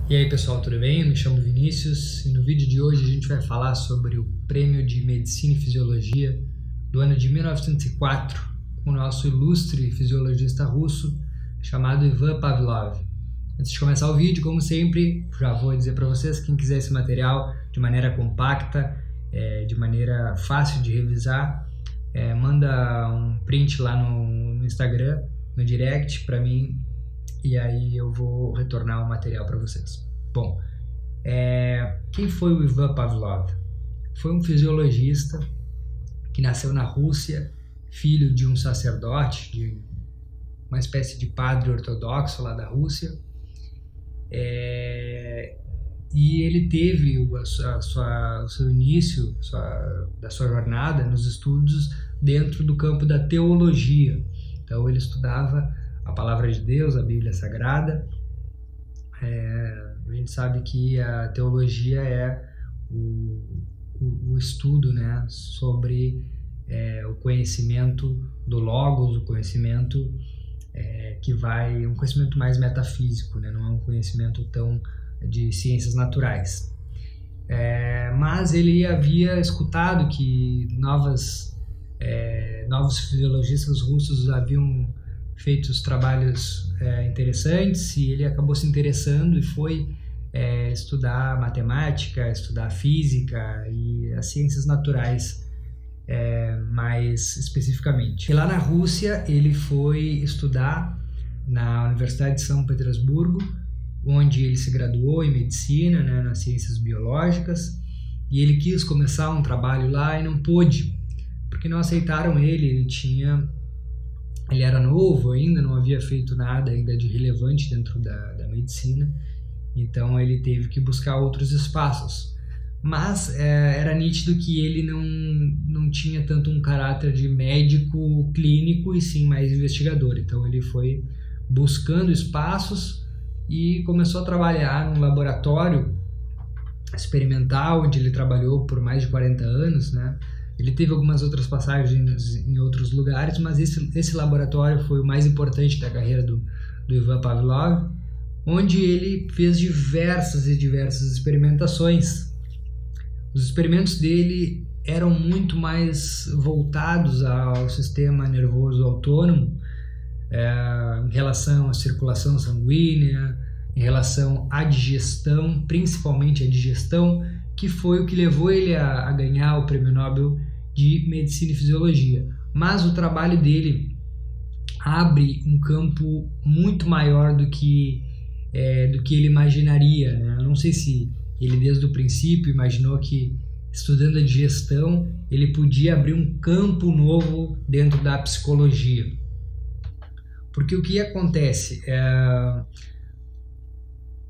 E aí pessoal, tudo bem? Eu me chamo Vinícius e no vídeo de hoje a gente vai falar sobre o Prêmio de Medicina e Fisiologia do ano de 1904 com o nosso ilustre fisiologista russo chamado Ivan Pavlov. Antes de começar o vídeo, como sempre, já vou dizer para vocês, quem quiser esse material de maneira compacta, de maneira fácil de revisar, manda um print lá no Instagram, no direct para mim, e aí eu vou retornar o material para vocês. Bom, quem foi o Ivan Pavlov? Foi um fisiologista que nasceu na Rússia, filho de um sacerdote, de uma espécie de padre ortodoxo lá da Rússia, e ele teve o seu início da sua jornada nos estudos dentro do campo da teologia. Então ele estudava a palavra de Deus, a Bíblia Sagrada. A gente sabe que a teologia é o estudo, né, sobre o conhecimento do Logos, o conhecimento um conhecimento mais metafísico, né, não é um conhecimento tão de ciências naturais. Mas ele havia escutado que novos fisiologistas russos haviam feito trabalhos interessantes, e ele acabou se interessando e foi estudar matemática, estudar física e as ciências naturais mais especificamente. E lá na Rússia ele foi estudar na Universidade de São Petersburgo, onde ele se graduou em medicina, né, nas ciências biológicas, e ele quis começar um trabalho lá e não pôde, porque não aceitaram ele. Ele era novo ainda, não havia feito nada ainda de relevante dentro da medicina, então ele teve que buscar outros espaços. Mas era nítido que ele não tinha tanto um caráter de médico clínico e sim mais investigador. Então ele foi buscando espaços e começou a trabalhar num laboratório experimental, onde ele trabalhou por mais de 40 anos, né? Ele teve algumas outras passagens em outros lugares, mas esse laboratório foi o mais importante da carreira do Ivan Pavlov, onde ele fez diversas experimentações. Os experimentos dele eram muito mais voltados ao sistema nervoso autônomo, em relação à circulação sanguínea, em relação à digestão, principalmente a digestão, que foi o que levou ele a ganhar o Prêmio Nobel de Medicina e Fisiologia. Mas o trabalho dele abre um campo muito maior do que ele imaginaria, né? Eu não sei se ele desde o princípio imaginou que estudando a digestão ele podia abrir um campo novo dentro da psicologia. Porque o que acontece?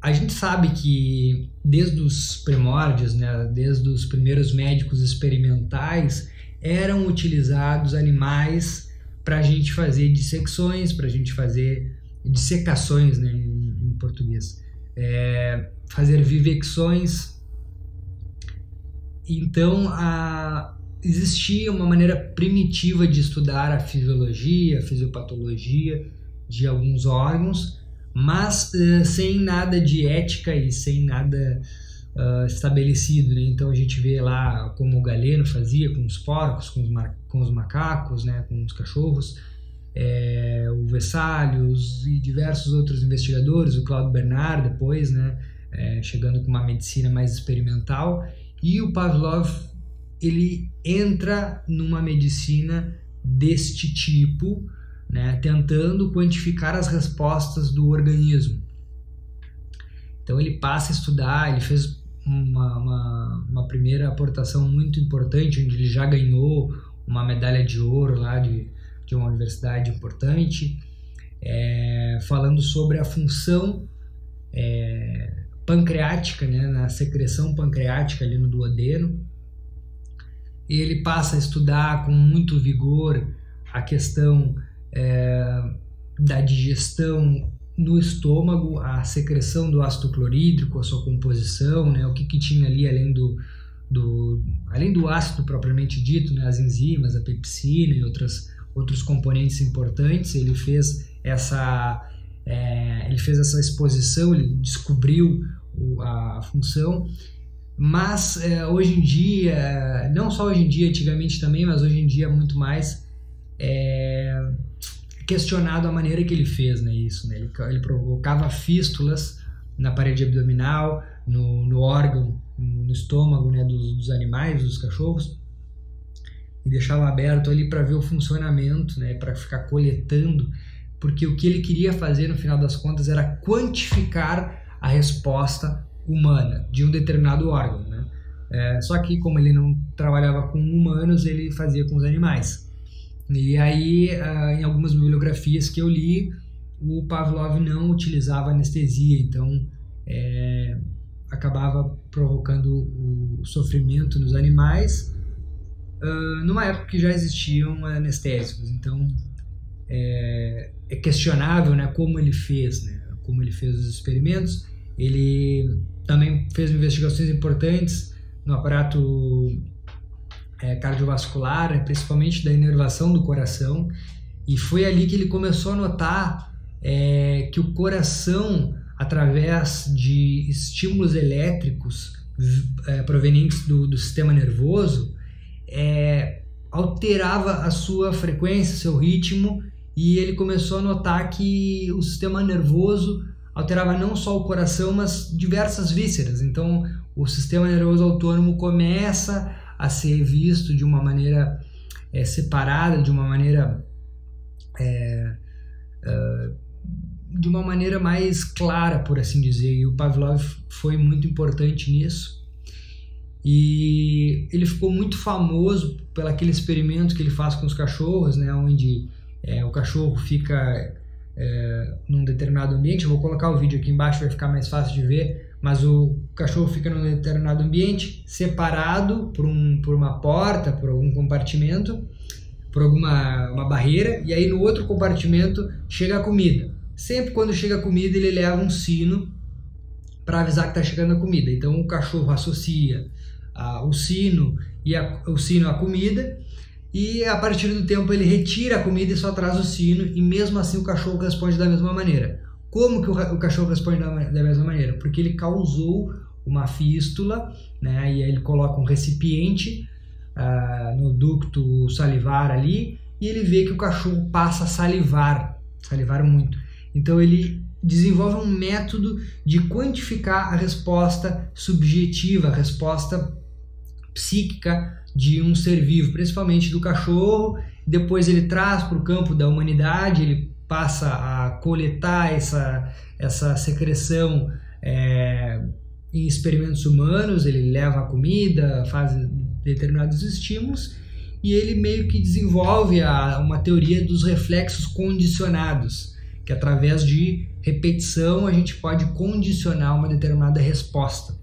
A gente sabe que desde os primórdios, né, desde os primeiros médicos experimentais, eram utilizados animais para a gente fazer dissecções, para a gente fazer dissecações, né, em português, fazer vivecções. Então existia uma maneira primitiva de estudar a fisiologia, a fisiopatologia de alguns órgãos, mas sem nada de ética e sem nada estabelecido, né? Então a gente vê lá como o Galeno fazia com os porcos, com os macacos, né? Com os cachorros, o Vesalius e diversos outros investigadores, o Claude Bernard depois, né? Chegando com uma medicina mais experimental, e o Pavlov ele entra numa medicina deste tipo, né, tentando quantificar as respostas do organismo. Então ele passa a estudar, ele fez uma primeira aportação muito importante, onde ele já ganhou uma medalha de ouro lá de uma universidade importante, falando sobre a função pancreática, né, na secreção pancreática ali no duodeno. E ele passa a estudar com muito vigor a questão da digestão no estômago, a secreção do ácido clorídrico, a sua composição, né, o que tinha ali além do ácido propriamente dito, né, as enzimas, a pepsina e outros componentes importantes. Ele fez essa exposição, ele descobriu a função, mas hoje em dia, não só hoje em dia, antigamente também, mas hoje em dia muito mais, questionado a maneira que ele fez, né, isso, né? Ele provocava fístulas na parede abdominal, no órgão, no estômago, né, dos animais, dos cachorros, e deixava aberto ali para ver o funcionamento, né, para ficar coletando, porque o que ele queria fazer no final das contas era quantificar a resposta humana de um determinado órgão, né? Só que como ele não trabalhava com humanos, ele fazia com os animais. E aí, em algumas bibliografias que eu li, o Pavlov não utilizava anestesia, então acabava provocando o sofrimento nos animais, numa época que já existiam anestésicos. Então é questionável, né, como ele fez, né, como ele fez os experimentos. Ele também fez investigações importantes no aparato cardiovascular, principalmente da inervação do coração, e foi ali que ele começou a notar que o coração, através de estímulos elétricos provenientes do sistema nervoso, alterava a sua frequência, seu ritmo, e ele começou a notar que o sistema nervoso alterava não só o coração, mas diversas vísceras. Então o sistema nervoso autônomo começa a ser visto de uma maneira separada, de uma maneira mais clara, por assim dizer, e o Pavlov foi muito importante nisso. E ele ficou muito famoso pelo aquele experimento que ele faz com os cachorros, né, onde o cachorro fica num determinado ambiente. Eu vou colocar o vídeo aqui embaixo, vai ficar mais fácil de ver, mas o cachorro fica num determinado ambiente, separado por uma porta, por algum compartimento, por uma barreira, e aí no outro compartimento chega a comida. Sempre quando chega a comida, ele leva um sino para avisar que está chegando a comida. Então o cachorro associa o sino à comida, e a partir do tempo ele retira a comida e só traz o sino, e mesmo assim o cachorro responde da mesma maneira. Como que o cachorro responde da mesma maneira? Porque ele causou uma fístula, né? E aí ele coloca um recipiente no ducto salivar ali, e ele vê que o cachorro passa a salivar muito. Então ele desenvolve um método de quantificar a resposta subjetiva, a resposta psíquica de um ser vivo, principalmente do cachorro. Depois ele traz para o campo da humanidade, ele passa a coletar essa secreção em experimentos humanos. Ele leva a comida, faz determinados estímulos, e ele meio que desenvolve uma teoria dos reflexos condicionados, que através de repetição a gente pode condicionar uma determinada resposta.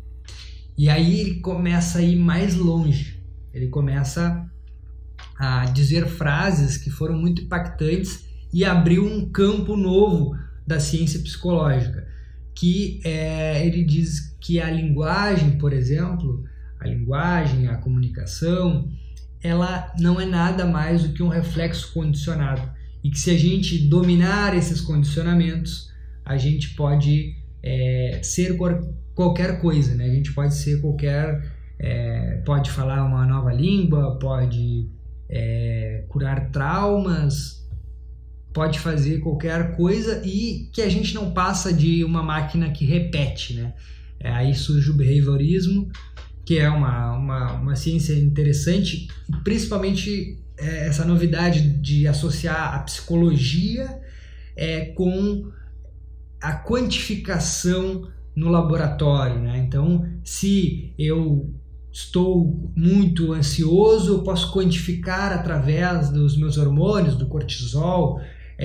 E aí ele começa a ir mais longe, ele começa a dizer frases que foram muito impactantes e abriu um campo novo da ciência psicológica, que ele diz que a linguagem, por exemplo, a comunicação, ela não é nada mais do que um reflexo condicionado, e que se a gente dominar esses condicionamentos, a gente pode ser qualquer coisa, né? A gente pode ser pode falar uma nova língua, pode curar traumas, pode fazer qualquer coisa, e que a gente não passa de uma máquina que repete, né? Aí surge o behaviorismo, que é uma ciência interessante, principalmente essa novidade de associar a psicologia com a quantificação no laboratório, né? Então, se eu estou muito ansioso, eu posso quantificar através dos meus hormônios, do cortisol.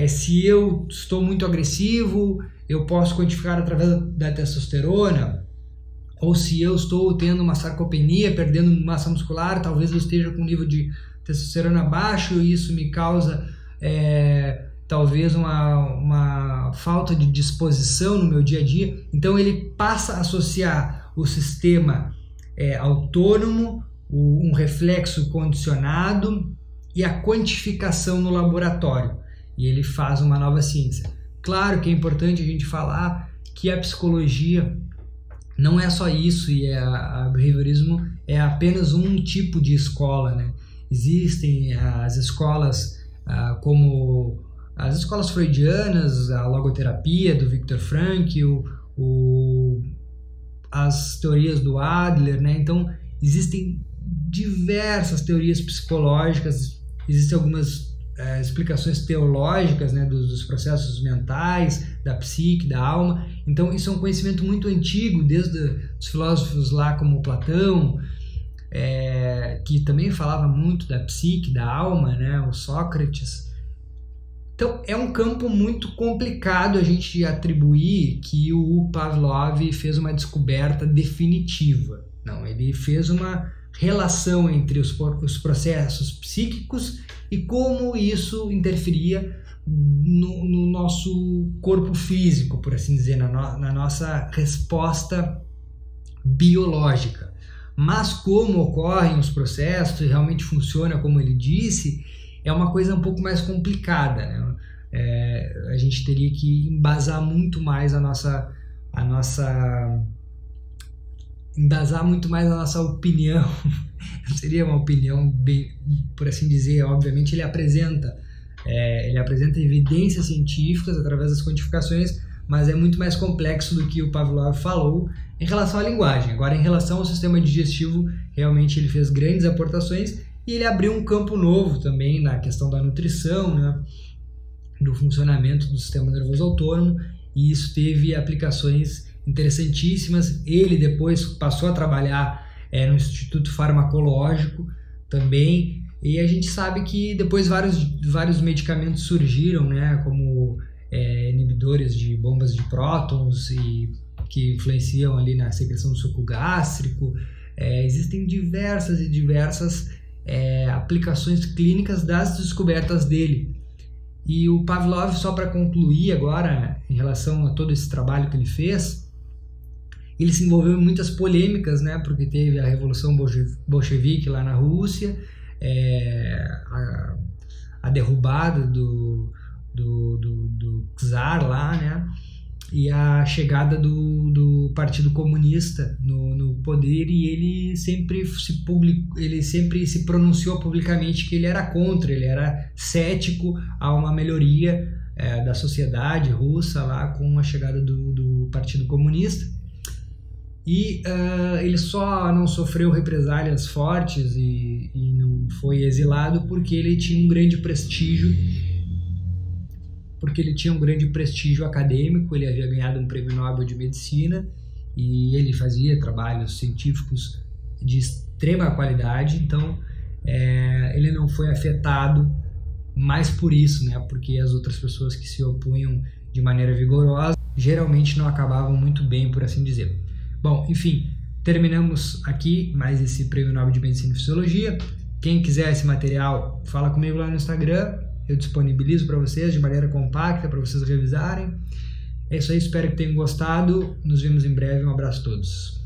Se eu estou muito agressivo, eu posso quantificar através da testosterona. Ou se eu estou tendo uma sarcopenia, perdendo massa muscular, talvez eu esteja com nível de testosterona baixo, e isso me causa talvez uma falta de disposição no meu dia a dia. Então ele passa a associar o sistema autônomo, um reflexo condicionado e a quantificação no laboratório, e ele faz uma nova ciência. Claro que é importante a gente falar que a psicologia não é só isso, e o behaviorismo é apenas um tipo de escola, né? Existem as escolas como as escolas freudianas, a logoterapia do Viktor Frankl, as teorias do Adler, né? Então existem diversas teorias psicológicas, existem algumas explicações teológicas, né, dos processos mentais, da psique, da alma. Então isso é um conhecimento muito antigo, desde os filósofos lá como Platão, que também falava muito da psique, da alma, né, o Sócrates. Então é um campo muito complicado a gente atribuir que o Pavlov fez uma descoberta definitiva. Não, ele fez uma relação entre os processos psíquicos e como isso interferia no nosso corpo físico, por assim dizer, na nossa resposta biológica. Mas como ocorrem os processos e realmente funciona como ele disse, é uma coisa um pouco mais complicada, né? A gente teria que embasar muito mais a nossa opinião. Seria uma opinião bem, por assim dizer. Obviamente ele apresenta evidências científicas através das quantificações, mas é muito mais complexo do que o Pavlov falou em relação à linguagem. Agora, em relação ao sistema digestivo, realmente ele fez grandes aportações e ele abriu um campo novo também na questão da nutrição, né, do funcionamento do sistema nervoso autônomo, e isso teve aplicações interessantíssimas. Ele depois passou a trabalhar no Instituto Farmacológico também, e a gente sabe que depois vários medicamentos surgiram, né, como inibidores de bombas de prótons e que influenciam ali na secreção do suco gástrico. Existem diversas aplicações clínicas das descobertas dele. E o Pavlov, só para concluir agora, em relação a todo esse trabalho que ele fez, ele se envolveu em muitas polêmicas, né, porque teve a Revolução Bolchevique lá na Rússia, a derrubada do czar lá, né, e a chegada do Partido Comunista no poder, e ele sempre se pronunciou publicamente que ele era contra, ele era cético a uma melhoria da sociedade russa lá com a chegada do Partido Comunista. E ele só não sofreu represálias fortes e não foi exilado porque ele tinha um grande prestígio. Acadêmico. Ele havia ganhado um prêmio Nobel de Medicina e ele fazia trabalhos científicos de extrema qualidade. Então ele não foi afetado mais por isso, né? Porque as outras pessoas que se opunham de maneira vigorosa geralmente não acabavam muito bem, por assim dizer. Bom, enfim, terminamos aqui mais esse prêmio Nobel de Medicina e Fisiologia. Quem quiser esse material, fala comigo lá no Instagram. Eu disponibilizo para vocês de maneira compacta para vocês revisarem. É isso aí, espero que tenham gostado. Nos vemos em breve. Um abraço a todos.